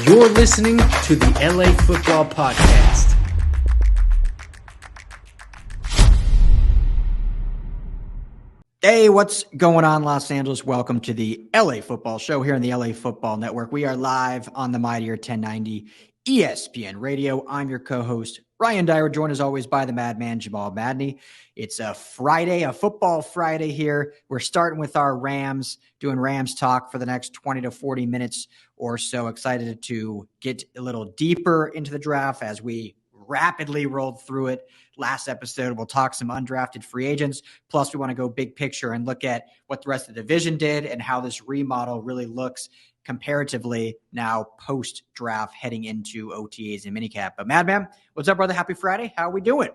You're listening to the LA Football Podcast. Hey, what's going on, Los Angeles? Welcome to the LA Football Show here on the LA Football Network. We are live on the Mightier 1090 ESPN Radio. I'm your co-host, Ryan Dyer, joined as always by the madman, Jamal Madney. It's a Friday, a football Friday here. We're starting with our Rams, doing Rams talk for the next 20 to 40 minutes or so. Excited to get a little deeper into the draft as we rapidly rolled through it. Last episode, we'll talk some undrafted free agents. Plus, we want to go big picture and look at what the rest of the division did and how this remodel really looks comparatively now post-draft heading into OTAs and minicamp. But Madman, what's up, brother? Happy Friday. How are we doing?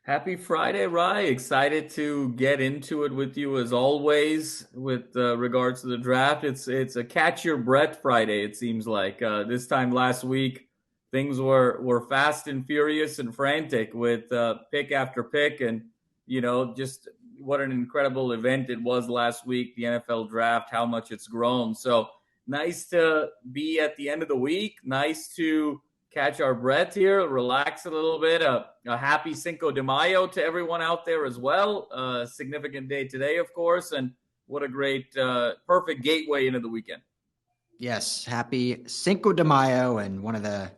Happy Friday, Rye. Excited to get into it with you as always with regards to the draft. It's a catch your breath Friday, it seems like. This time last week, things were fast and furious and frantic with pick after pick. And, you know, just what an incredible event it was last week, the NFL draft, how much it's grown. So nice to be at the end of the week. Nice to catch our breath here, relax a little bit. A happy Cinco de Mayo to everyone out there as well. Significant day today, of course. And what a great, perfect gateway into the weekend. Yes, happy Cinco de Mayo, and one of the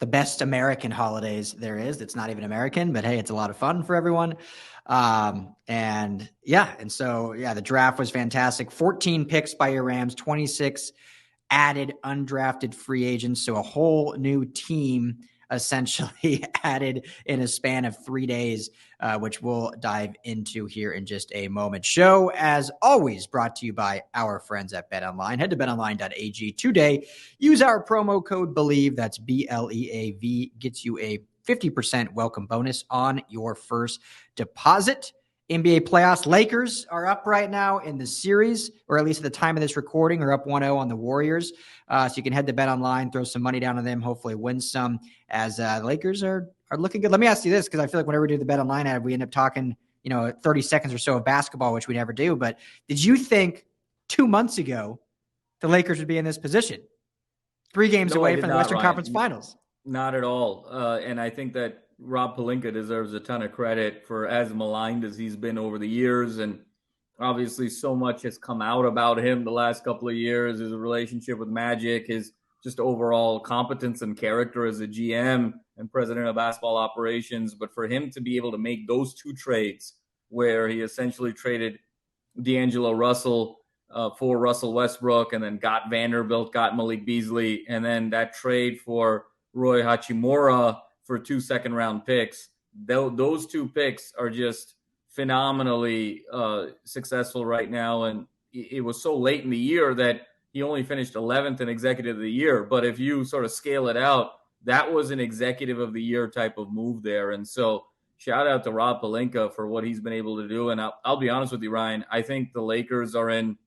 best American holidays there is. It's not even American, but hey, it's a lot of fun for everyone. The draft was fantastic. 14 picks by your Rams, 26 added undrafted free agents. So a whole new team essentially added in a span of 3 days, which we'll dive into here in just a moment. Show, as always, brought to you by our friends at BetOnline. Head to betonline.ag today. Use our promo code BELIEVE, that's BLEAV, gets you a 50% welcome bonus on your first deposit. NBA playoffs, Lakers are up right now in the series, or at least at the time of this recording, are up 1-0 on the Warriors. So you can head to BetOnline, throw some money down on them, hopefully win some, as the Lakers are looking good. Let me ask you this, because I feel like whenever we do the BetOnline ad, we end up talking, 30 seconds or so of basketball, which we never do. But did you think 2 months ago the Lakers would be in this position? 3 games away from the Western Conference Finals. Not at all. And I think that Rob Pelinka deserves a ton of credit for as maligned as he's been over the years. And obviously so much has come out about him the last couple of years, his relationship with Magic, his just overall competence and character as a GM and president of basketball operations. But for him to be able to make those 2 trades where he essentially traded D'Angelo Russell for Russell Westbrook, and then got Vanderbilt, got Malik Beasley, and then that trade for Roy Hachimura for 2 second-round picks. Those 2 picks are just phenomenally successful right now. And it was so late in the year that he only finished 11th in Executive of the Year. But if you sort of scale it out, that was an Executive of the Year type of move there. And so shout out to Rob Pelinka for what he's been able to do. And I'll be honest with you, Ryan, I think the Lakers are in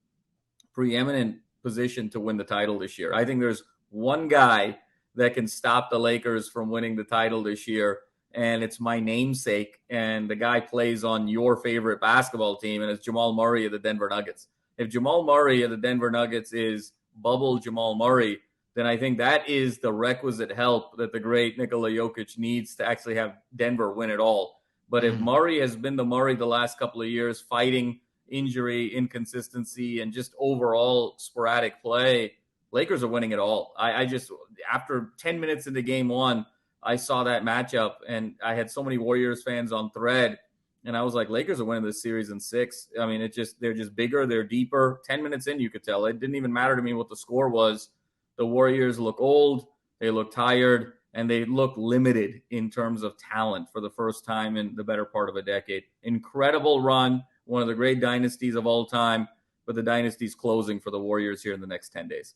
preeminent position to win the title this year. I think there's one guy that can stop the Lakers from winning the title this year, and it's my namesake, and the guy plays on your favorite basketball team, and it's Jamal Murray of the Denver Nuggets. If Jamal Murray of the Denver Nuggets is bubble Jamal Murray, then I think that is the requisite help that the great Nikola Jokic needs to actually have Denver win it all. But if Murray has been the Murray the last couple of years, fighting injury, inconsistency, and just overall sporadic play, Lakers are winning it all. I just, after 10 minutes into game 1, I saw that matchup, and I had so many Warriors fans on thread, and I was like, Lakers are winning this series in 6. I mean, they're just bigger, they're deeper. 10 minutes in, you could tell. It didn't even matter to me what the score was. The Warriors look old, they look tired, and they look limited in terms of talent for the first time in the better part of a decade. Incredible run, one of the great dynasties of all time, but the dynasty's closing for the Warriors here in the next 10 days.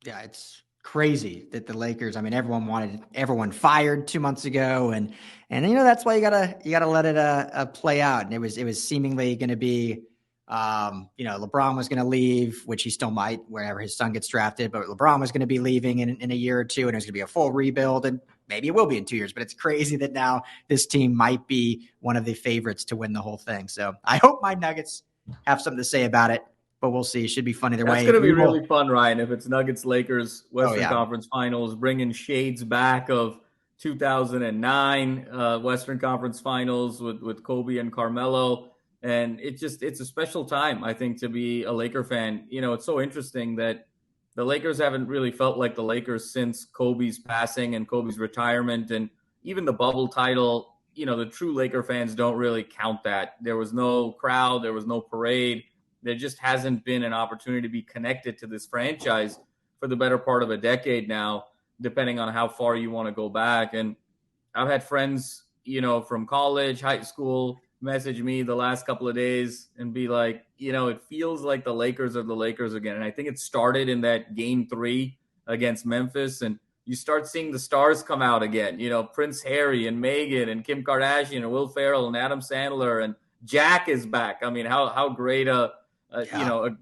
Yeah, it's crazy that the Lakers, I mean, everyone wanted everyone fired 2 months ago. And that's why you gotta let it play out. And it was seemingly going to be, LeBron was going to leave, which he still might wherever his son gets drafted, but LeBron was going to be leaving in a year or two, and it was going to be a full rebuild. And maybe it will be in 2 years, but it's crazy that now this team might be one of the favorites to win the whole thing. So I hope my Nuggets have something to say about it but we'll see. It should be fun either way. That's going to be really fun, Ryan, if it's Nuggets-Lakers, Western yeah. Conference Finals, bringing shades back of 2009 Western Conference Finals with Kobe and Carmelo. And it's a special time, I think, to be a Laker fan. It's so interesting that the Lakers haven't really felt like the Lakers since Kobe's passing and Kobe's retirement. And even the bubble title, the true Laker fans don't really count that. There was no crowd. There was no parade. There just hasn't been an opportunity to be connected to this franchise for the better part of a decade now, depending on how far you want to go back. And I've had friends, from college, high school, message me the last couple of days and be like, it feels like the Lakers are the Lakers again. And I think it started in that game 3 against Memphis. And you start seeing the stars come out again, Prince Harry and Meghan and Kim Kardashian and Will Ferrell and Adam Sandler and Jack is back. I mean, how great a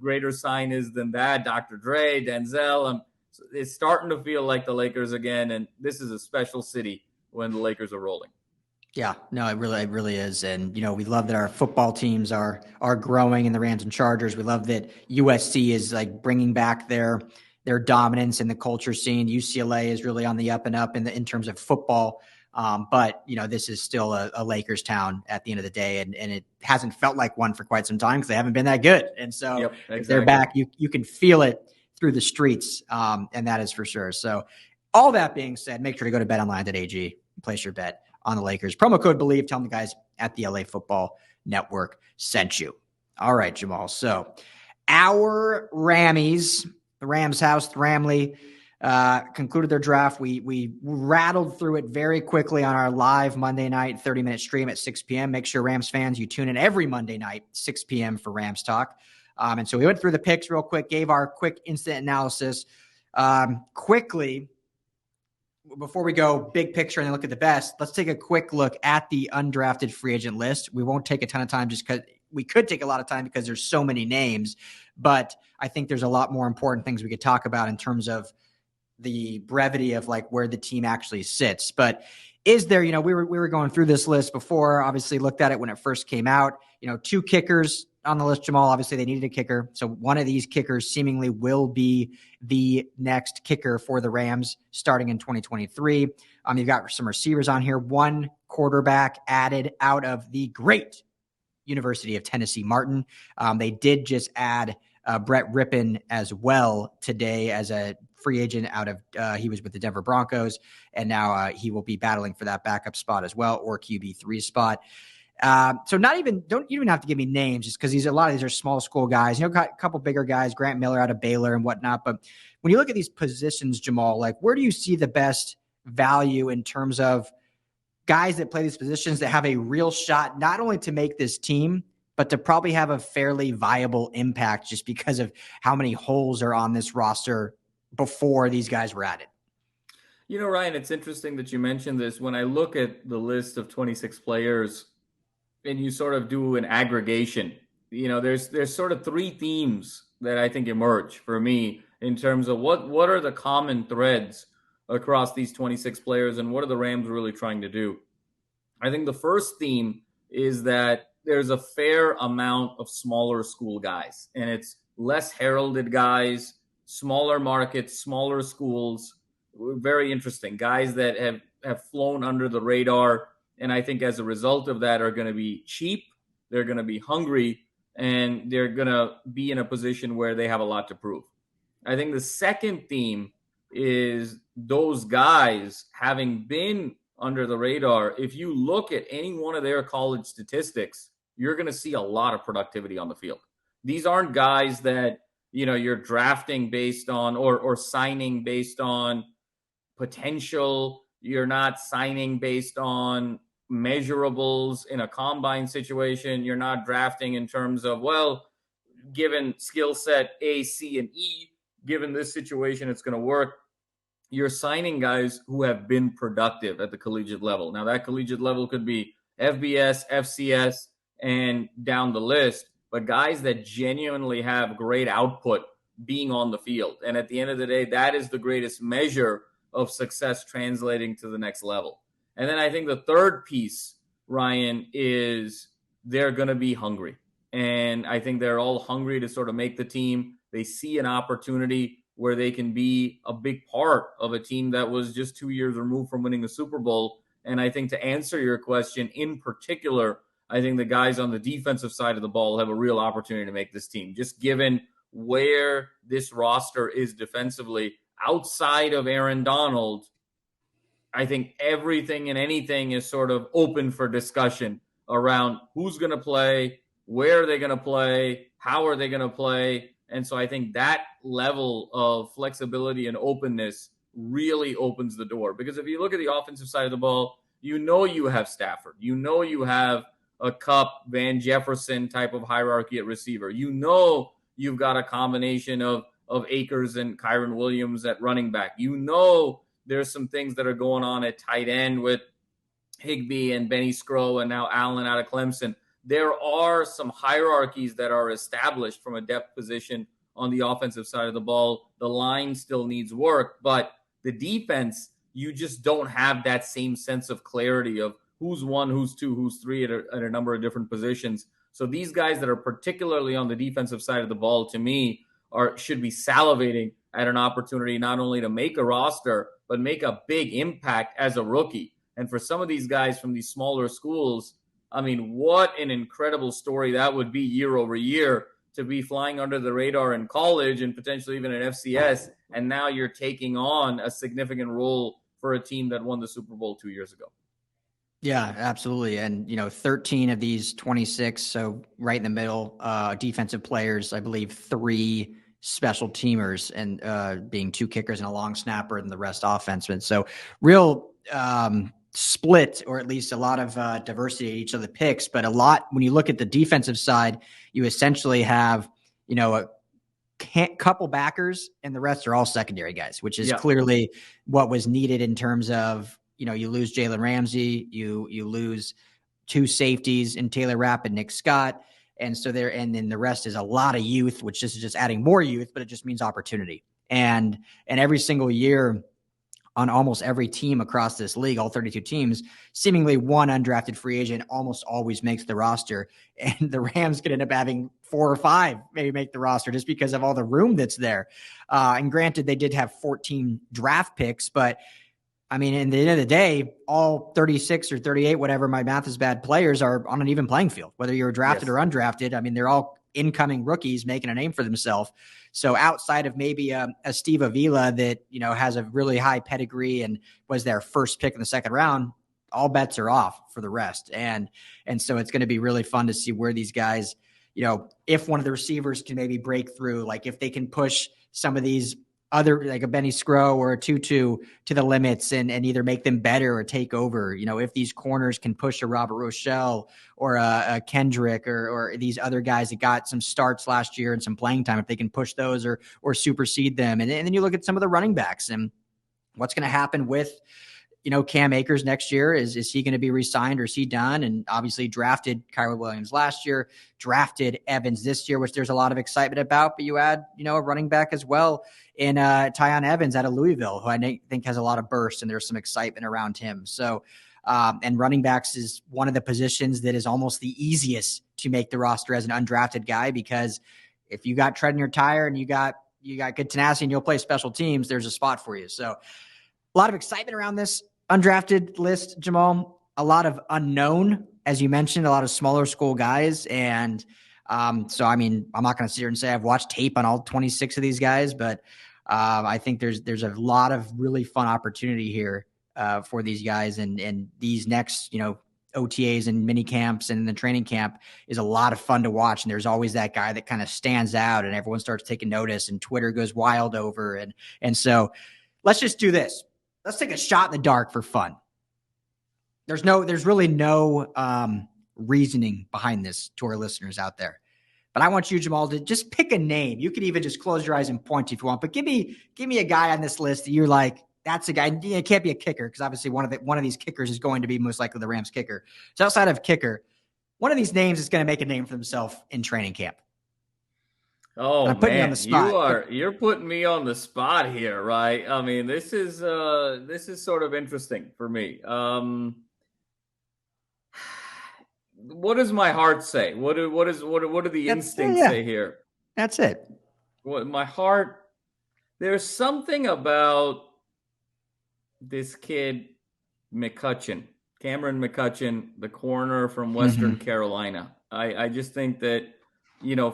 greater sign is than that. Dr. Dre, Denzel. It's starting to feel like the Lakers again. And this is a special city when the Lakers are rolling. Yeah, no, it really is. And, we love that our football teams are growing in the Rams and Chargers. We love that USC is like bringing back their dominance in the culture scene. UCLA is really on the up and up in terms of football. But, this is still a Lakers town at the end of the day. And it hasn't felt like one for quite some time because they haven't been that good. And so exactly. If they're back, you can feel it through the streets. And that is for sure. So all that being said, make sure to go to betonline.ag and place your bet on the Lakers. Promo code BELIEVE. Tell them the guys at the LA Football Network sent you. All right, Jamal. So our Rammies, the RamsHouse, the Ramley, concluded their draft. We rattled through it very quickly on our live Monday night 30-minute stream at 6 p.m. Make sure, Rams fans, you tune in every Monday night, 6 p.m. for Rams Talk. And so we went through the picks real quick, gave our quick instant analysis. Quickly, before we go big picture and then look at the best, let's take a quick look at the undrafted free agent list. We won't take a ton of time just because we could take a lot of time because there's so many names, but I think there's a lot more important things we could talk about in terms of the brevity of like where the team actually sits. But is there, we were going through this list before, obviously looked at it when it first came out, 2 kickers on the list, Jamal. Obviously they needed a kicker. So one of these kickers seemingly will be the next kicker for the Rams starting in 2023. You've got some receivers on here, 1 quarterback added out of the great University of Tennessee, Martin. They did just add Brett Rippon as well today as a free agent out of, he was with the Denver Broncos, and now he will be battling for that backup spot as well, or QB3 spot. So don't even have to give me names just because a lot of these are small school guys, got a couple bigger guys, Grant Miller out of Baylor and whatnot. But when you look at these positions, Jamal, like where do you see the best value in terms of guys that play these positions that have a real shot, not only to make this team, but to probably have a fairly viable impact just because of how many holes are on this roster before these guys were added? Ryan, it's interesting that you mentioned this. When I look at the list of 26 players, and you sort of do an aggregation, there's sort of 3 themes that I think emerge for me in terms of what are the common threads across these 26 players and what are the Rams really trying to do. I think the first theme is that there's a fair amount of smaller school guys, and it's less heralded guys, smaller markets, smaller schools, very interesting guys that have flown under the radar. And I think as a result of that are going to be cheap, they're going to be hungry, and they're going to be in a position where they have a lot to prove. I think the second theme is those guys having been under the radar. If you look at any one of their college statistics, you're going to see a lot of productivity on the field. These aren't guys that, you're drafting based on or signing based on potential. You're not signing based on measurables in a combine situation. You're not drafting in terms of, well, given skill set A, C, and E, given this situation, it's going to work. You're signing guys who have been productive at the collegiate level. Now, that collegiate level could be FBS, FCS, and down the list, but guys that genuinely have great output being on the field. And at the end of the day, that is the greatest measure of success translating to the next level. And then I think the third piece, Ryan, is they're going to be hungry. And I think they're all hungry to sort of make the team. They see an opportunity where they can be a big part of a team that was just 2 years removed from winning the Super Bowl. And I think to answer your question in particular, I think the guys on the defensive side of the ball have a real opportunity to make this team, just given where this roster is defensively. Outside of Aaron Donald, I think everything and anything is sort of open for discussion around who's going to play, where are they going to play, how are they going to play. And so I think that level of flexibility and openness really opens the door. Because if you look at the offensive side of the ball, you have Stafford. You have a Kupp, Van Jefferson type of hierarchy at receiver. You've got a combination of Akers and Kyron Williams at running back. There's some things that are going on at tight end with Higbee and Benny Skro and now Allen out of Clemson. There are some hierarchies that are established from a depth position on the offensive side of the ball. The line still needs work, but the defense, you just don't have that same sense of clarity of who's one, who's two, who's three at a number of different positions. So these guys that are particularly on the defensive side of the ball, to me, should be salivating at an opportunity not only to make a roster, but make a big impact as a rookie. And for some of these guys from these smaller schools, I mean, what an incredible story that would be year over year to be flying under the radar in college and potentially even at FCS. And now you're taking on a significant role for a team that won the Super Bowl 2 years ago. Yeah, absolutely. And, 13 of these 26, so right in the middle, defensive players, I believe 3 special teamers, and being 2 kickers and a long snapper, and the rest offensemen. So real split, or at least a lot of diversity at each of the picks. But when you look at the defensive side, you essentially have, a couple backers, and the rest are all secondary guys, which is clearly what was needed in terms of, you lose Jalen Ramsey, you lose 2 safeties in Taylor Rapp and Nick Scott. And so and then the rest is a lot of youth, which is just adding more youth, but it just means opportunity. And every single year on almost every team across this league, all 32 teams, seemingly one undrafted free agent almost always makes the roster. And the Rams could end up having 4 or 5 maybe make the roster just because of all the room that's there. And granted, they did have 14 draft picks, but I mean, in the end of the day, all 36 or 38, whatever, my math is bad, players are on an even playing field, whether you're drafted or undrafted. I mean, they're all incoming rookies making a name for themselves. So outside of maybe a Steve Avila that, has a really high pedigree and was their first pick in the second round, all bets are off for the rest. And so it's going to be really fun to see where these guys, if one of the receivers can maybe break through, like if they can push some of these other, like a Benny Skro or a Tutu to the limits and either make them better or take over. If these corners can push a Robert Rochelle or a Kendrick or these other guys that got some starts last year and some playing time, if they can push those or supersede them. And then you look at some of the running backs and what's going to happen with, Cam Akers next year. Is he going to be re-signed or is he done? And obviously drafted Kyron Williams last year, drafted Evans this year, which there's a lot of excitement about, but you add, a running back as well in Tyon Evans out of Louisville, who I think has a lot of burst and there's some excitement around him. So, and running backs is one of the positions that is almost the easiest to make the roster as an undrafted guy, because if you got tread in your tire and you got good tenacity and you'll play special teams, there's a spot for you. So a lot of excitement around this undrafted list, Jamal. A lot of unknown, as you mentioned, a lot of smaller school guys. And so, I mean, I'm not going to sit here and say I've watched tape on all 26 of these guys, but I think there's a lot of really fun opportunity here for these guys. And these next, OTAs and mini camps and the training camp is a lot of fun to watch. And there's always that guy that kind of stands out and everyone starts taking notice and Twitter goes wild over. And so let's just do this. Let's take a shot in the dark for fun. There's really no reasoning behind this to our listeners out there. But I want you, Jamal, to just pick a name. You could even just close your eyes and point if you want. But give me a guy on this list that you're like, that's a guy. It can't be a kicker because obviously one of these kickers is going to be most likely the Rams kicker. So outside of kicker, one of these names is going to make a name for himself in training camp. Oh, I'm putting man, you on the spot. You're putting me on the spot here, right? I mean, this is sort of interesting for me. what does my heart say? What do the instincts say here? That's it. What my heart, there's something about this kid Cameron McCutcheon, the corner from Western Carolina. I just think that,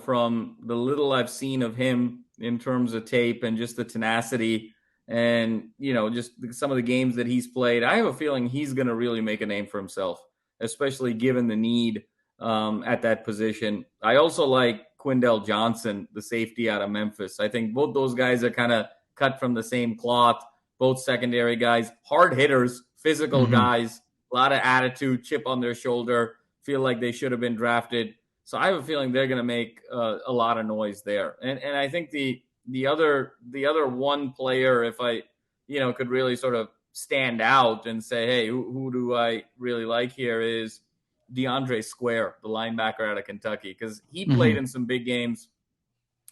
from the little I've seen of him in terms of tape and just the tenacity and, just some of the games that he's played, I have a feeling he's going to really make a name for himself, especially given the need at that position. I also like Quindell Johnson, the safety out of Memphis. I think both those guys are kind of cut from the same cloth, both secondary guys, hard hitters, physical guys, a lot of attitude, chip on their shoulder, feel like they should have been drafted. So I have a feeling they're going to make a lot of noise there. And I think the other one player, if I, could really sort of stand out and say, hey, who do I really like here, is DeAndre Square, the linebacker out of Kentucky, because he played in some big games.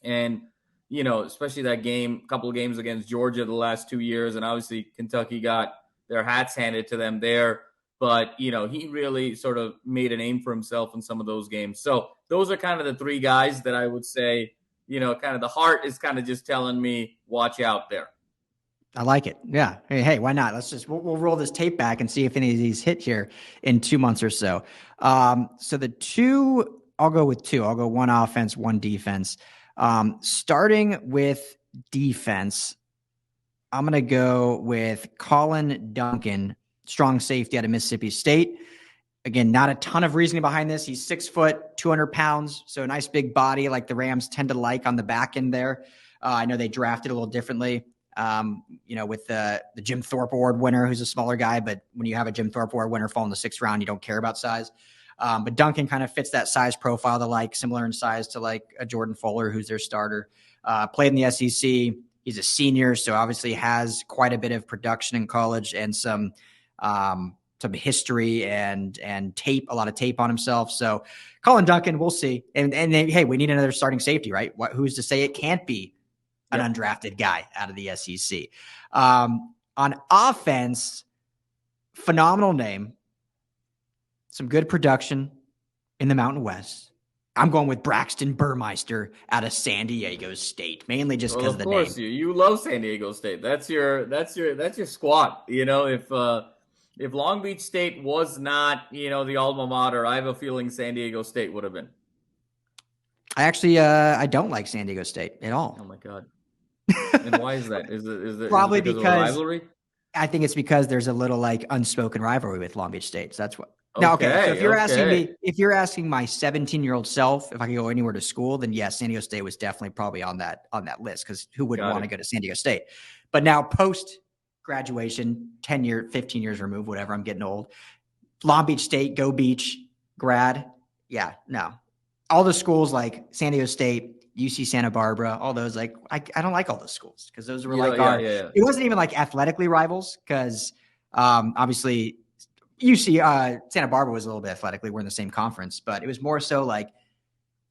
And, especially that couple of games against Georgia the last 2 years. And obviously Kentucky got their hats handed to them there. But, he really sort of made a name for himself in some of those games. So those are kind of the three guys that I would say, kind of the heart is kind of just telling me, watch out there. I like it. Yeah. Hey, why not? We'll roll this tape back and see if any of these hit here in 2 months or so. So I'll go with two. I'll go one offense, one defense. Starting with defense, I'm going to go with Colin Duncan, strong safety out of Mississippi State. Again, not a ton of reasoning behind this. He's 6 foot, 200 pounds. So a nice big body like the Rams tend to like on the back end there. I know they drafted a little differently. With the Jim Thorpe Award winner, who's a smaller guy, but when you have a Jim Thorpe Award winner fall in the 6th round, you don't care about size. But Duncan kind of fits that size profile to like similar in size to like a Jordan Fuller, who's their starter. Played in the SEC. He's a senior, so obviously has quite a bit of production in college and some history and tape, a lot of tape on himself. So Colin Duncan, we'll see. And hey, we need another starting safety, right? Who's to say it can't be an undrafted guy out of the SEC? On offense, phenomenal name, some good production in the Mountain West. I'm going with Braxton Burmeister out of San Diego State, mainly just because of the name. Of course, you love San Diego State. That's your squad. If Long Beach State was not, the alma mater, I have a feeling San Diego State would have been. I actually, I don't like San Diego State at all. Oh my God. And why is that? Is it probably because of a rivalry? I think it's because there's a little like unspoken rivalry with Long Beach State. So that's what. Now, okay. So if you're asking my 17-year-old self if I could go anywhere to school, then yes, San Diego State was definitely probably on that list, because who wouldn't want to go to San Diego State? But now post graduation, 15 years removed, whatever, I'm getting old. Long Beach State, go Beach grad. Yeah, no. All the schools like San Diego State, UC Santa Barbara, all those, like, I don't like all those schools, because those were it wasn't even like athletically rivals, because obviously UC Santa Barbara was a little bit athletically, we're in the same conference, but it was more so like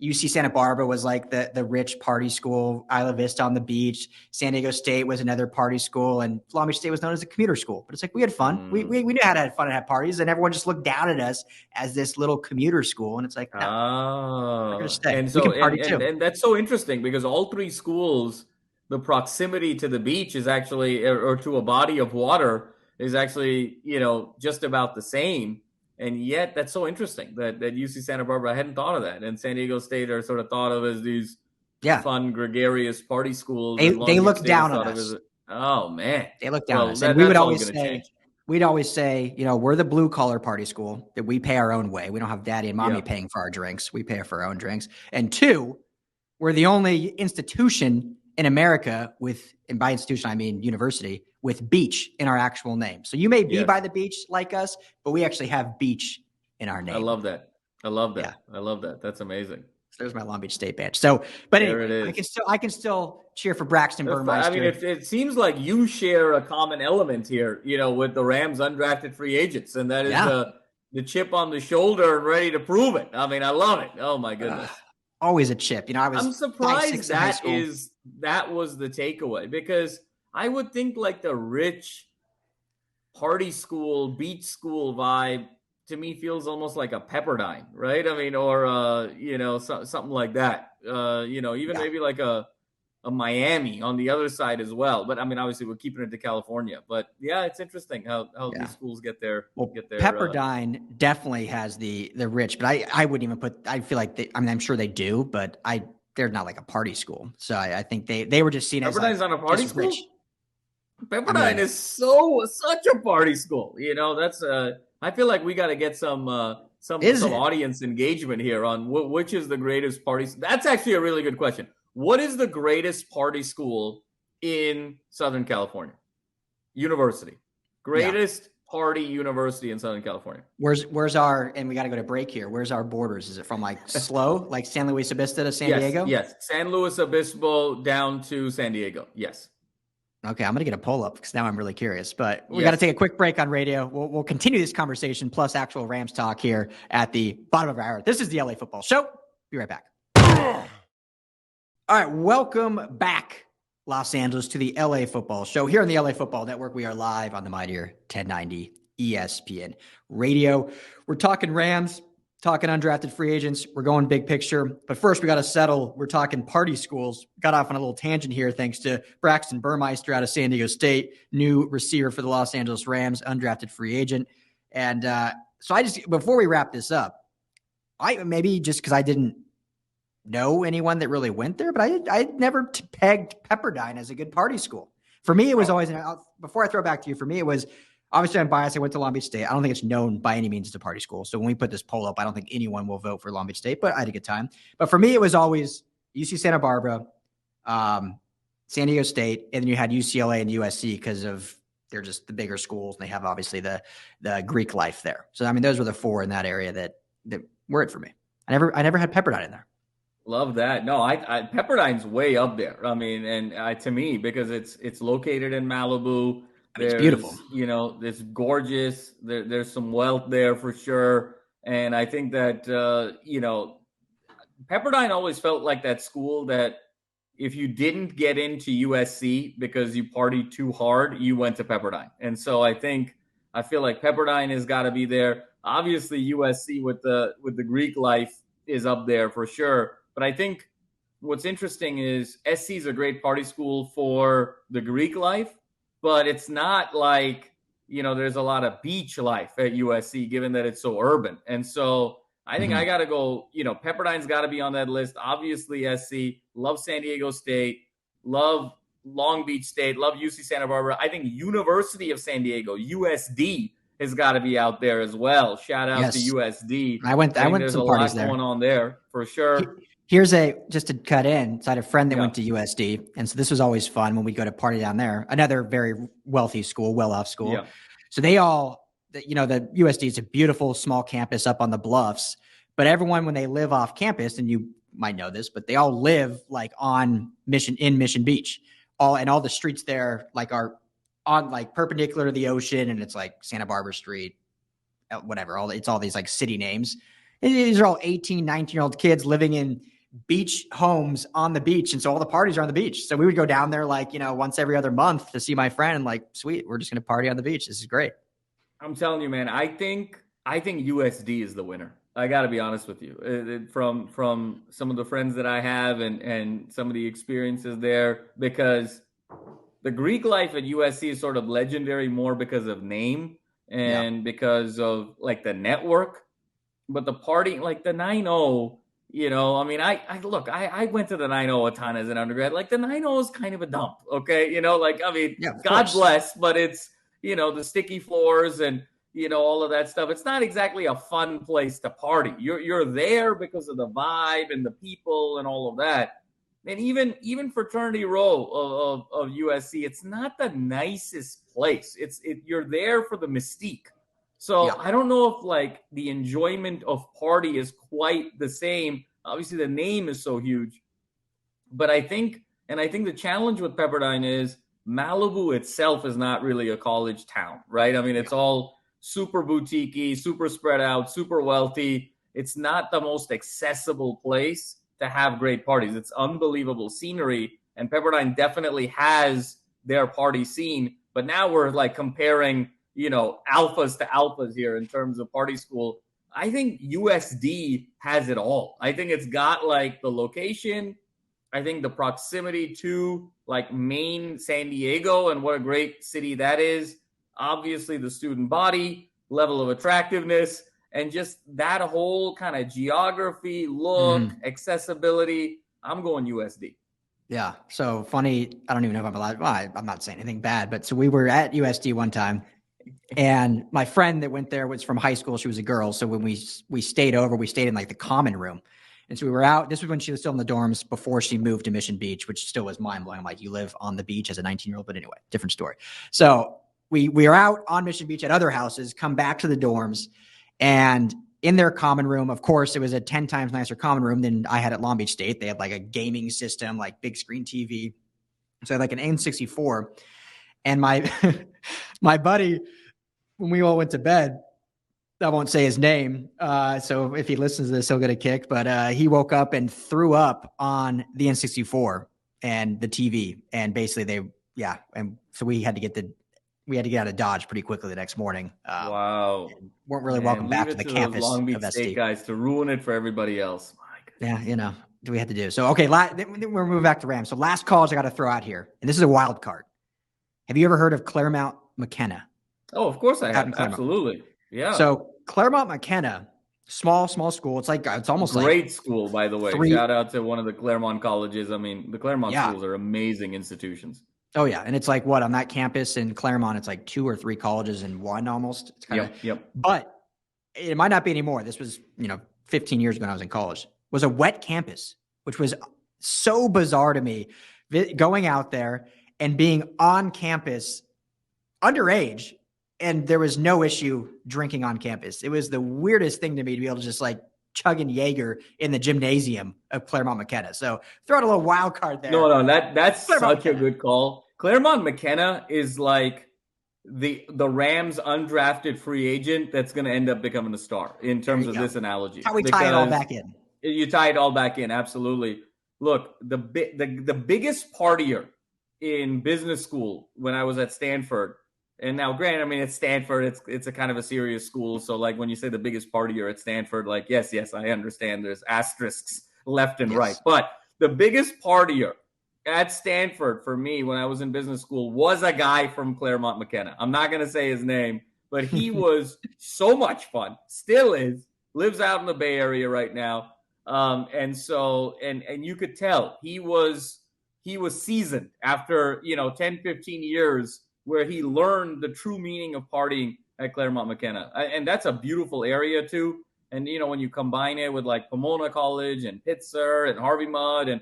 UC Santa Barbara was like the rich party school, Isla Vista on the beach. San Diego State was another party school, and Long Beach State was known as a commuter school. But it's like we had fun. We knew how to have fun and have parties, and everyone just looked down at us as this little commuter school. And it's like, no, we're gonna stay. And so, we can party too. And that's so interesting, because all three schools, the proximity to the beach is actually, or to a body of water, is actually, just about the same. And yet that's so interesting that UC Santa Barbara, I hadn't thought of that. And San Diego State are sort of thought of as these fun, gregarious party schools. They look down on us. Oh, man. They look down on us. And we would always say, we're the blue collar party school, that we pay our own way. We don't have daddy and mommy paying for our drinks. We pay for our own drinks. And two, we're the only institution in America and by institution, I mean university, with beach in our actual name. So you may be by the beach like us, but we actually have beach in our name. I love that. Yeah. I love that. That's amazing. So there's my Long Beach State badge. So, but anyway, I can still cheer for Braxton Burmeister. I mean, it seems like you share a common element here, with the Rams undrafted free agents, and that is the chip on the shoulder and ready to prove it. I mean, I love it. Oh my goodness. Always a chip. I'm surprised that was the takeaway, because I would think like the rich party school, beach school vibe to me feels almost like a Pepperdine, right? I mean, or something like that. Even maybe like a Miami on the other side as well. But I mean, obviously we're keeping it to California. But yeah, it's interesting how these schools get their Pepperdine definitely has the rich, but I wouldn't even I feel like I'm sure they do, but they're not like a party school. So I think they were just seen as Pepperdine's like, not a party school. Rich. Pepperdine is such a party school. That's I feel like we got to get some audience engagement here on which is the greatest party. That's actually a really good question. What is the greatest party school in Southern California? University. Greatest party university in Southern California. Where's our, and we got to go to break here. Where's our borders? Is it from like SLO, like San Luis Obispo to San Diego? Yes. San Luis Obispo down to San Diego. Yes. Okay, I'm going to get a poll up because now I'm really curious. But we got to take a quick break on radio. We'll continue this conversation plus actual Rams talk here at the bottom of our hour. This is the LA Football Show. Be right back. All right, welcome back, Los Angeles, to the LA Football Show. Here on the LA Football Network, we are live on the mightier 1090 ESPN Radio. We're talking Rams, talking undrafted free agents. We're going big picture. But first, we got to settle. We're talking party schools. Got off on a little tangent here thanks to Braxton Burmeister out of San Diego State, new receiver for the Los Angeles Rams, undrafted free agent. And so before we wrap this up, maybe just because I didn't know anyone that really went there, but I never pegged Pepperdine as a good party school. For me, it was always, before I throw it back to you, for me, it was, obviously I'm biased. I went to Long Beach State. I don't think it's known by any means as a party school. So when we put this poll up, I don't think anyone will vote for Long Beach State, but I had a good time. But for me, it was always UC Santa Barbara, San Diego State, and then you had UCLA and USC because of they're just the bigger schools. And they have obviously the Greek life there. So, I mean, those were the four in that area that were it for me. I never had Pepperdine in there. Love that. No, I Pepperdine's way up there. I mean, and to me, because it's located in Malibu. It's beautiful. It's gorgeous. There's some wealth there for sure. And I think that, Pepperdine always felt like that school that if you didn't get into USC because you partied too hard, you went to Pepperdine. And so I feel like Pepperdine has got to be there. Obviously, USC with the Greek life is up there for sure. But I think what's interesting is SC is a great party school for the Greek life, but it's not like, there's a lot of beach life at USC, given that it's so urban. And so I think I got to go, Pepperdine's got to be on that list. Obviously, SC, love San Diego State, love Long Beach State, love UC Santa Barbara. I think University of San Diego, USD, has got to be out there as well. Shout out to USD. I went there's some a parties lot there. Going on there for sure. Here's just to cut in. So I had a friend that went to USD. And so this was always fun when we go to party down there. Another very wealthy school, well-off school. Yeah. So they all, the USD is a beautiful small campus up on the bluffs. But everyone, when they live off campus, and you might know this, but they all live like in Mission Beach. All the streets there like are on like perpendicular to the ocean, and it's like Santa Barbara Street, whatever. It's all these like city names. And these are all 18, 19-year-old kids living in beach homes on the beach. And so all the parties are on the beach. So we would go down there like, once every other month to see my friend and like, sweet, we're just going to party on the beach. This is great. I'm telling you, man, I think USD is the winner. I got to be honest with you, from some of the friends that I have and some of the experiences there, because the Greek life at USC is sort of legendary more because of name and because of like the network. But the party, like the 9-0, I mean, I went to the 9-0 a ton as an undergrad. Like the 9-0 is kind of a dump, okay? God bless, but it's, the sticky floors and, all of that stuff. It's not exactly a fun place to party. You're there because of the vibe and the people and all of that. And even fraternity row of USC, it's not the nicest place. You're there for the mystique. So I don't know if like the enjoyment of party is quite the same. Obviously, the name is so huge. But I think the challenge with Pepperdine is Malibu itself is not really a college town, right? I mean, it's all super boutique-y, super spread out, super wealthy. It's not the most accessible place to have great parties. It's unbelievable scenery, and Pepperdine definitely has their party scene. But now we're like comparing alphas to alphas here in terms of party school. I think USD has it all. I think it's got like the location. I think the proximity to like Maine, San Diego, and what a great city that is. Obviously, the student body, level of attractiveness, and just that whole kind of geography, look, accessibility. I'm going USD. Yeah. So funny. I don't even know if I'm allowed. Well, I'm not saying anything bad, but so we were at USD one time, and my friend that went there was from high school. She was a girl. So when we stayed over, we stayed in like the common room. And so we were out. This was when she was still in the dorms before she moved to Mission Beach, which still was mind blowing. I'm like, you live on the beach as a 19-year-old, but anyway, different story. So we are out on Mission Beach at other houses, come back to the dorms, and in their common room, of course, it was a 10 times nicer common room than I had at Long Beach State. They had like a gaming system, like big screen TV. So I had like an N64. And my my buddy, when we all went to bed, I won't say his name. So if he listens to this, he'll get a kick. But he woke up and threw up on the N64 and the TV. And basically and so we had to get out of Dodge pretty quickly the next morning. Wow. Weren't really welcome back to the campus Long Beach of SD. State guys to ruin it for everybody else. Yeah, we had to do. So, okay, we're moving back to Rams. So last college I got to throw out here, and this is a wild card. Have you ever heard of Claremont McKenna? Oh, of course I have. Absolutely. Yeah. So Claremont McKenna, small school. It's almost like great school, by the way. Shout out to one of the Claremont colleges. I mean, the Claremont schools are amazing institutions. Oh yeah, and it's like what on that campus in Claremont, it's like 2 or 3 colleges in one almost. It's kind of yep. But it might not be anymore. This was 15 years ago when I was in college. It was a wet campus, which was so bizarre to me. Going out there and being on campus, underage, and there was no issue drinking on campus. It was the weirdest thing to me to be able to just like chugging Jaeger in the gymnasium of Claremont McKenna. So throw out a little wild card there. No, that's such a good call. Claremont McKenna is like the Rams undrafted free agent that's going to end up becoming a star in terms of this analogy. How we tie it all back in. You tie it all back in. Absolutely. Look, the biggest partier in business school when I was at Stanford, and now granted, I mean, it's Stanford, it's a kind of a serious school. So like when you say the biggest partier at Stanford, like, yes, I understand there's asterisks left and right. But the biggest partier at Stanford for me when I was in business school was a guy from Claremont McKenna. I'm not going to say his name, but he was so much fun, still is, lives out in the Bay Area right now. And you could tell he was seasoned after, 10, 15 years where he learned the true meaning of partying at Claremont McKenna. And that's a beautiful area too. And, when you combine it with like Pomona College and Pitzer and Harvey Mudd, and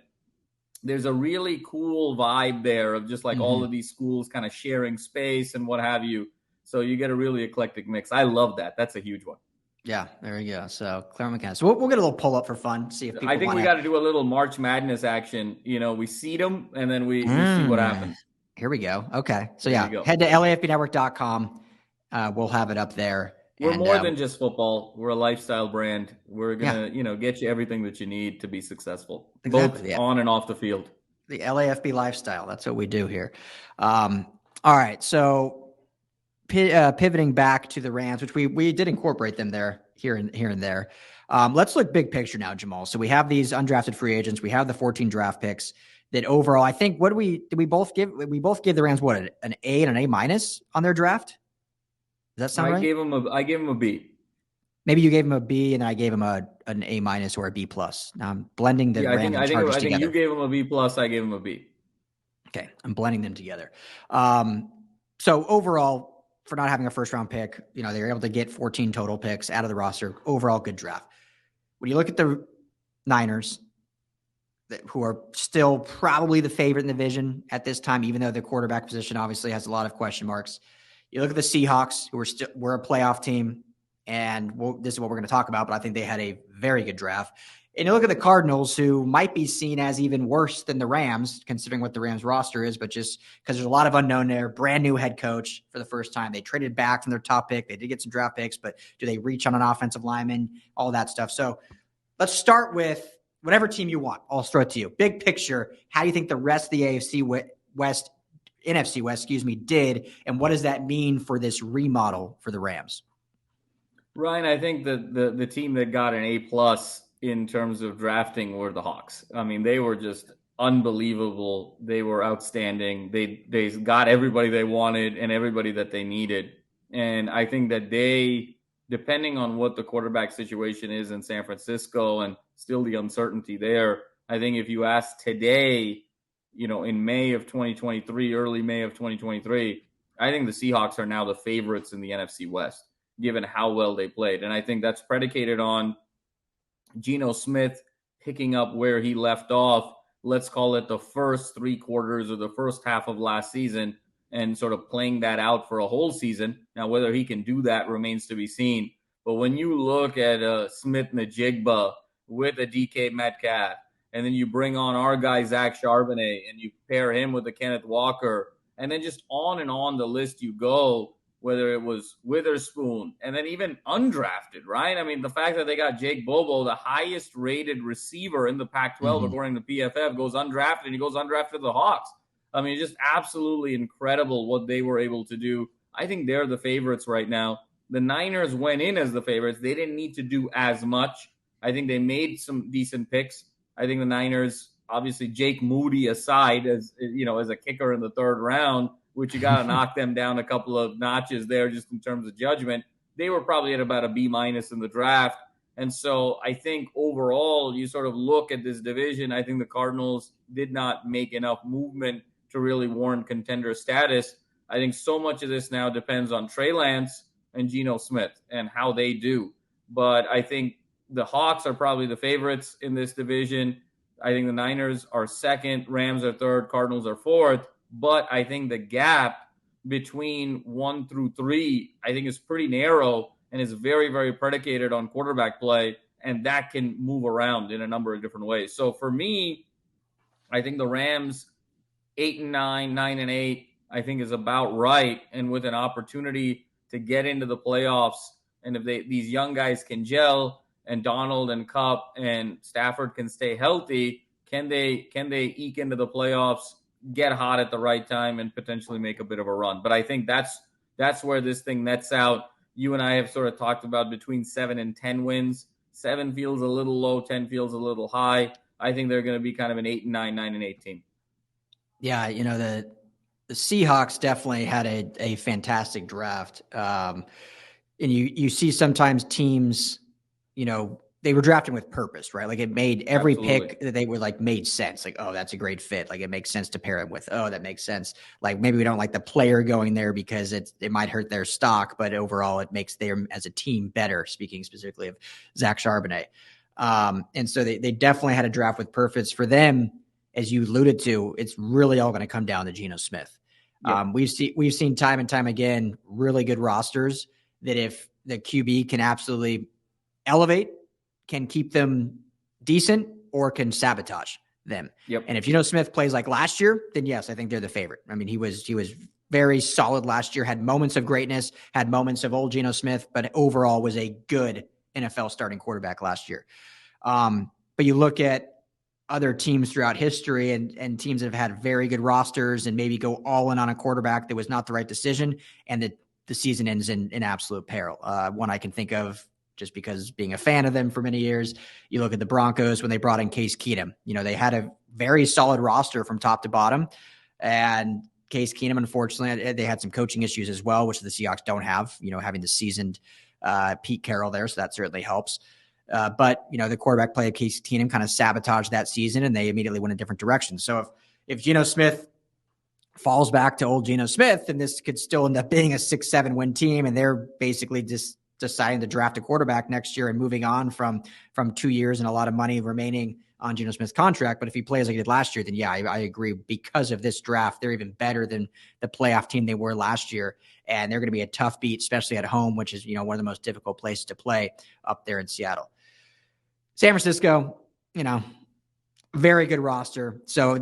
there's a really cool vibe there of just like all of these schools kind of sharing space and what have you. So you get a really eclectic mix. I love that. That's a huge one. Yeah, there you go. So Claremont McKenna. So we'll get a little pull up for fun. See if people I think we got to do a little March Madness action. We seed them and then we see what happens. Here we go. Okay. So head to LAFBnetwork.com. We'll have it up there. We're more than just football. We're a lifestyle brand. We're going to, get you everything that you need to be successful, both on and off the field. The LAFB lifestyle. That's what we do here. All right. So pivoting back to the Rams, which we did incorporate them there, here and there. Let's look big picture now, Jamal. So we have these undrafted free agents. We have the 14 draft picks that overall, I think, we both give the Rams an A and an A minus on their draft. Does that sound right? I gave him a B. Maybe you gave him a B and I gave him an A minus or a B plus. Now I'm blending the Rams and Chargers together. I think you gave him a B plus. I gave him a B. Okay, I'm blending them together. So overall, for not having a first round pick, they were able to get 14 total picks out of the roster. Overall, good draft. When you look at the Niners, who are still probably the favorite in the division at this time, even though the quarterback position obviously has a lot of question marks. You look at the Seahawks, who we're a playoff team, and this is what we're going to talk about, but I think they had a very good draft. And you look at the Cardinals, who might be seen as even worse than the Rams, considering what the Rams roster is, but just because there's a lot of unknown there, brand new head coach for the first time. They traded back from their top pick. They did get some draft picks, but do they reach on an offensive lineman? All that stuff. So let's start with whatever team you want. I'll throw it to you. Big picture, how do you think the rest of the AFC West NFC West, did, and what does that mean for this remodel for the Rams? Ryan, I think that the team that got an A+ in terms of drafting were the Hawks. I mean, they were just unbelievable. They were outstanding. They got everybody they wanted and everybody that they needed. And I think that they, depending on what the quarterback situation is in San Francisco and still the uncertainty there, I think if you ask today, in May of 2023, early May of 2023, I think the Seahawks are now the favorites in the NFC West, given how well they played. And I think that's predicated on Geno Smith picking up where he left off, let's call it the first 3 quarters or the first half of last season, and sort of playing that out for a whole season. Now, whether he can do that remains to be seen. But when you look at Smith-Njigba with a DK Metcalf, and then you bring on our guy Zach Charbonnet, and you pair him with a Kenneth Walker, and then just on the list you go, whether it was Witherspoon, and then even undrafted, right? I mean, the fact that they got Jake Bobo, the highest rated receiver in the Pac-12, according to PFF, goes undrafted, and he goes undrafted to the Hawks. I mean, just absolutely incredible what they were able to do. I think they're the favorites right now. The Niners went in as the favorites. They didn't need to do as much. I think they made some decent picks. I think the Niners, obviously Jake Moody aside, as a kicker in the 3rd round, which you got to knock them down a couple of notches there just in terms of judgment. They were probably at about a B- in the draft. And so I think overall, you sort of look at this division, I think the Cardinals did not make enough movement to really warrant contender status. I think so much of this now depends on Trey Lance and Geno Smith and how they do. But I think the Hawks are probably the favorites in this division. I think the Niners are 2nd, Rams are 3rd, Cardinals are 4th. But I think the gap between 1 through 3, I think is pretty narrow and is very, very predicated on quarterback play. And that can move around in a number of different ways. So for me, I think the Rams 8-9, 9-8, I think is about right. And with an opportunity to get into the playoffs, and if these young guys can gel, and Donald and Kupp and Stafford can stay healthy, can they eke into the playoffs, get hot at the right time, and potentially make a bit of a run? But I think that's where this thing nets out. You and I have sort of talked about between 7 and 10 wins. 7 feels a little low, 10 feels a little high. I think they're going to be kind of an 8-9, 9-8 team. Yeah, the Seahawks definitely had a fantastic draft. And you see sometimes teams, they were drafting with purpose, right? Like it made every pick that they were like made sense. Like, oh, that's a great fit. Like it makes sense to pair him with. Oh, that makes sense. Like maybe we don't like the player going there because it might hurt their stock, but overall it makes them as a team better, speaking specifically of Zach Charbonnet. And so they definitely had a draft with purpose. For them, as you alluded to, it's really all going to come down to Geno Smith. Yep. We've seen time and time again, really good rosters that if the QB can absolutely elevate, can keep them decent, or can sabotage them. Yep. And if Geno Smith plays like last year, then yes, I think they're the favorite. I mean, he was very solid last year, had moments of greatness, had moments of old Geno Smith, but overall was a good NFL starting quarterback last year. But you look at other teams throughout history and teams that have had very good rosters and maybe go all in on a quarterback that was not the right decision, and the season ends in absolute peril. One I can think of, just because being a fan of them for many years, you look at the Broncos when they brought in Case Keenum. They had a very solid roster from top to bottom, and Case Keenum, unfortunately, they had some coaching issues as well, which the Seahawks don't have, having the seasoned Pete Carroll there. So that certainly helps. But the quarterback play of Case Keenum kind of sabotaged that season, and they immediately went a different direction. So if Geno Smith falls back to old Geno Smith, and this could still end up being a 6-7 win team, and they're basically just deciding to draft a quarterback next year and moving on from 2 years and a lot of money remaining on Geno Smith's contract. But if he plays like he did last year, then yeah, I agree. Because of this draft, they're even better than the playoff team they were last year. And they're going to be a tough beat, especially at home, which is, one of the most difficult places to play up there in Seattle. San Francisco, very good roster. So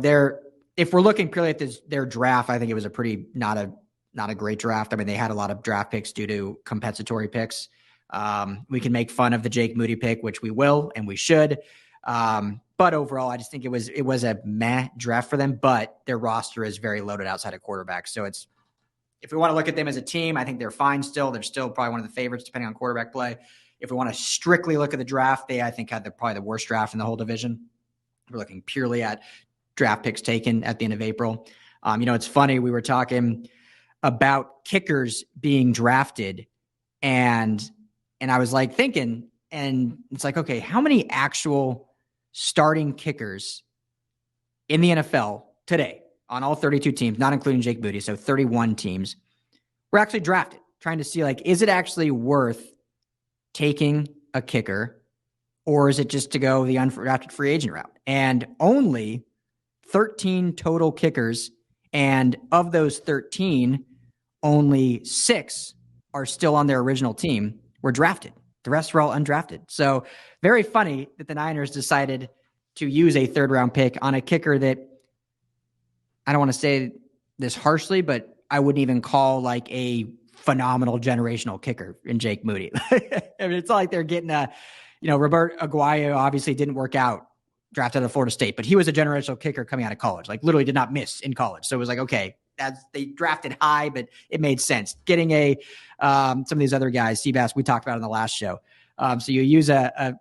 if we're looking purely at their draft, I think it was a pretty, not a great draft. I mean, they had a lot of draft picks due to compensatory picks. We can make fun of the Jake Moody pick, which we will, and we should. But But overall, I just think it was a meh draft for them, but their roster is very loaded outside of quarterback. So if we want to look at them as a team, I think they're fine still. They're still probably one of the favorites depending on quarterback play. If we want to strictly look at the draft, they, I think, had probably the worst draft in the whole division. We're looking purely at draft picks taken at the end of April. It's funny. We were talking about kickers being drafted, and I was like thinking, and it's like, okay, how many actual starting kickers in the NFL today on all 32 teams, not including Jake Booty, so 31 teams, were actually drafted, trying to see, like, is it actually worth taking a kicker, or is it just to go the undrafted free agent route? And only 13 total kickers, and of those 13, only 6 are still on their original team, were drafted. The rest were all undrafted. So very funny that the Niners decided to use a third-round pick on a kicker that, I don't want to say this harshly, but I wouldn't even call like a phenomenal generational kicker in Jake Moody. I mean, it's not like they're getting Robert Aguayo obviously didn't work out, drafted out of Florida State, but he was a generational kicker coming out of college, like literally did not miss in college. So it was like, okay, they drafted high, but it made sense. Getting some of these other guys, Seabass, we talked about in the last show. So you use a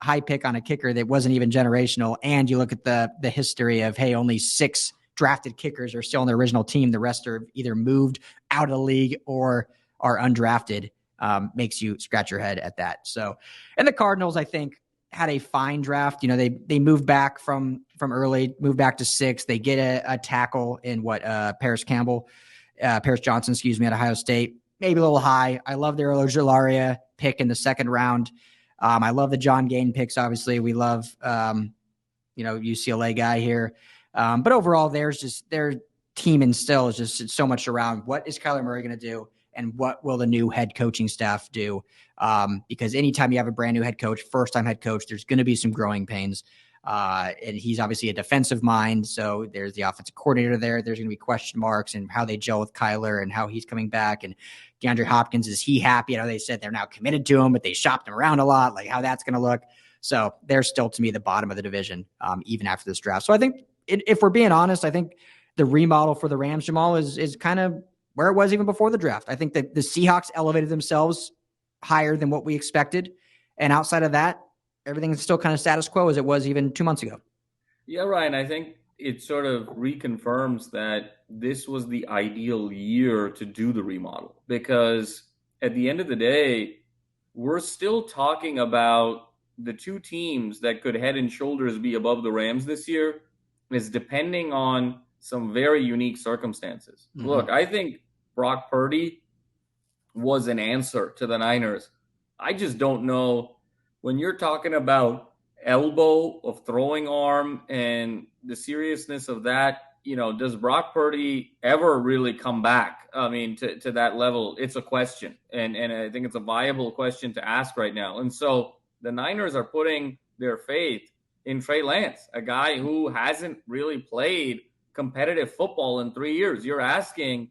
high pick on a kicker that wasn't even generational, and you look at the history of, hey, only 6 drafted kickers are still on the original team. The rest are either moved out of the league or are undrafted. Makes you scratch your head at that. So, and the Cardinals, I think, had a fine draft. They moved back from early, moved back to 6. They get a tackle in Paris Johnson, at Ohio State. Maybe a little high. I love their Ojalaria pick in the second round. I love the John Gain picks. Obviously, we love UCLA guy here. But overall, their team and still is just so much around what is Kyler Murray going to do and what will the new head coaching staff do? Because anytime you have a brand new head coach, first-time head coach, there's going to be some growing pains. And he's obviously a defensive mind, so there's the offensive coordinator there. There's going to be question marks and how they gel with Kyler and how he's coming back. And DeAndre Hopkins, is he happy? I know they said they're now committed to him, but they shopped him around a lot, like how that's going to look. So they're still, to me, the bottom of the division, even after this draft. So I think, if we're being honest, I think the remodel for the Rams, Jamal, is kind of where it was even before the draft. I think that the Seahawks elevated themselves higher than what we expected. And outside of that, everything is still kind of status quo as it was even 2 months ago. Yeah, Ryan, I think it sort of reconfirms that this was the ideal year to do the remodel, because at the end of the day, we're still talking about the 2 teams that could head and shoulders be above the Rams this year is depending on some very unique circumstances. Mm-hmm. Look, I think Brock Purdy was an answer to the Niners. I just don't know, when you're talking about elbow of throwing arm and the seriousness of that, does Brock Purdy ever really come back? I mean, to that level, it's a question. And I think it's a viable question to ask right now. And so the Niners are putting their faith in Trey Lance, a guy who hasn't really played competitive football in 3 years. You're asking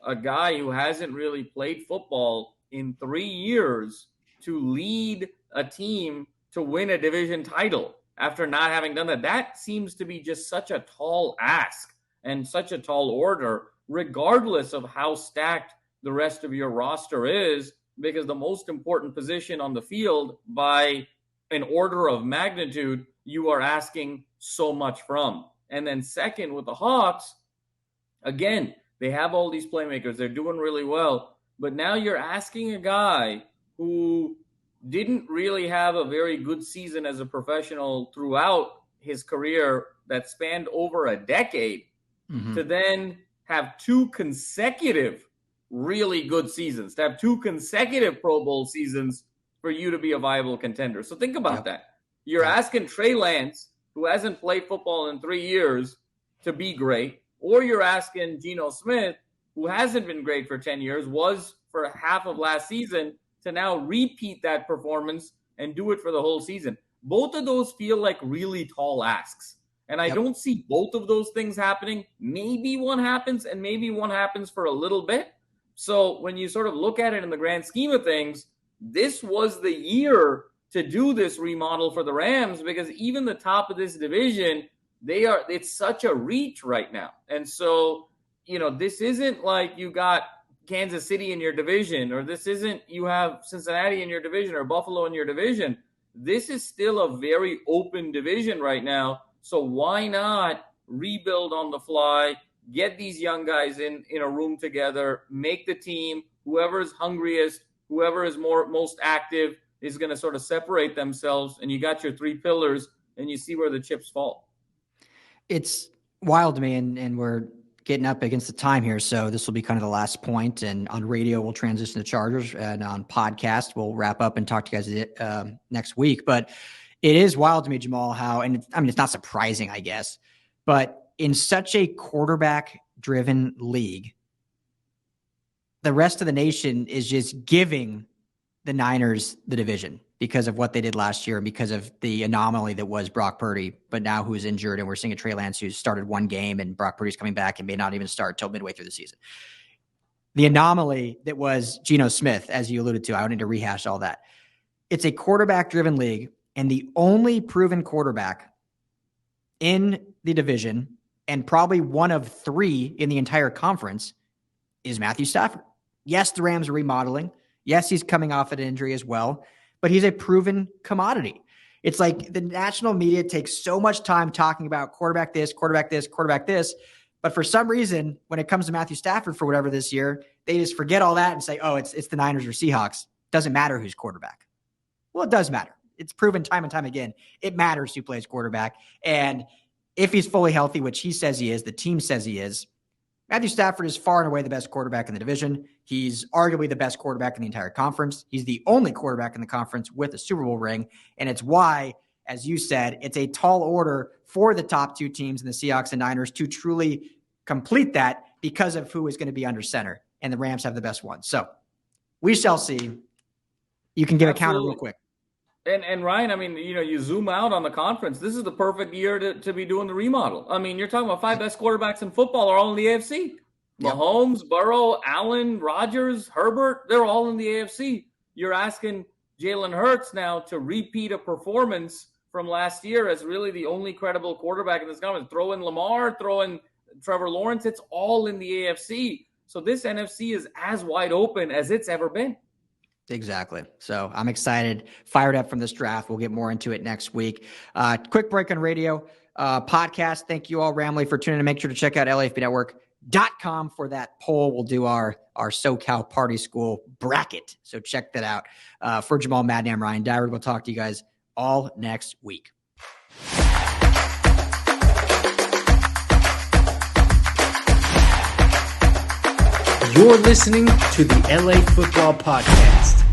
a guy who hasn't really played football in 3 years to lead a team to win a division title after not having done that. That seems to be just such a tall ask and such a tall order, regardless of how stacked the rest of your roster is, because the most important position on the field by an order of magnitude, you are asking so much from. And then second, with the Hawks, again, they have all these playmakers. They're doing really well. But now you're asking a guy who didn't really have a very good season as a professional throughout his career that spanned over a decade, mm-hmm. to then have 2 consecutive really good seasons, to have 2 consecutive Pro Bowl seasons for you to be a viable contender. So think about that. You're asking Trey Lance, who hasn't played football in 3 years, to be great, or you're asking Geno Smith, who hasn't been great for 10 years, was for half of last season, to now repeat that performance and do it for the whole season. Both of those feel like really tall asks. And I don't see both of those things happening. Maybe one happens, and maybe one happens for a little bit. So when you sort of look at it in the grand scheme of things, this was the year to do this remodel for the Rams, because even the top of this division, it's such a reach right now. And so, this isn't like you got Kansas City in your division, or this isn't you have Cincinnati in your division or Buffalo in your division. This is still a very open division right now. So why not rebuild on the fly, get these young guys in a room together, make the team, whoever is hungriest, whoever is most active is going to sort of separate themselves, and you got your three pillars, and you see where the chips fall. It's wild to me, and we're getting up against the time here, so this will be kind of the last point. And on radio, we'll transition to Chargers, and on podcast, we'll wrap up and talk to you guys next week. But it is wild to me, Jamal, how, and it's not surprising, I guess, but in such a quarterback-driven league, the rest of the nation is just giving the Niners the division because of what they did last year and because of the anomaly that was Brock Purdy, but now who's injured, and we're seeing a Trey Lance who's started one game and Brock Purdy's coming back and may not even start till midway through the season. The anomaly that was Geno Smith, as you alluded to, I don't need to rehash all that. It's a quarterback-driven league, and the only proven quarterback in the division, and probably one of three in the entire conference, is Matthew Stafford. Yes, the Rams are remodeling. Yes, he's coming off an injury as well, but he's a proven commodity. It's like the national media takes so much time talking about quarterback this, quarterback this, quarterback this, but for some reason, when it comes to Matthew Stafford for whatever this year, they just forget all that and say, oh, it's the Niners or Seahawks. Doesn't matter who's quarterback. Well, it does matter. It's proven time and time again. It matters who plays quarterback. And if he's fully healthy, which he says he is, the team says he is, Matthew Stafford is far and away the best quarterback in the division. He's arguably the best quarterback in the entire conference. He's the only quarterback in the conference with a Super Bowl ring. And it's why, as you said, it's a tall order for the top two teams in the Seahawks and Niners to truly complete that because of who is going to be under center. And the Rams have the best one. So we shall see. You can give a counter real quick. And Ryan, I mean, you zoom out on the conference. This is the perfect year to be doing the remodel. I mean, you're talking about five best quarterbacks in football are all in the AFC. Yep. Mahomes, Burrow, Allen, Rodgers, Herbert, they're all in the AFC. You're asking Jalen Hurts now to repeat a performance from last year as really the only credible quarterback in this conference. Throw in Lamar, throw in Trevor Lawrence. It's all in the AFC. So this NFC is as wide open as it's ever been. Exactly. So I'm excited, fired up from this draft. We'll get more into it next week. Quick break on radio podcast. Thank you all, Ramley, for tuning in. Make sure to check out LAFBnetwork.com for that poll. We'll do our SoCal Party School bracket. So check that out. For Jamal Madden, I'm Ryan Dowd. We'll talk to you guys all next week. You're listening to the LA Football Podcast.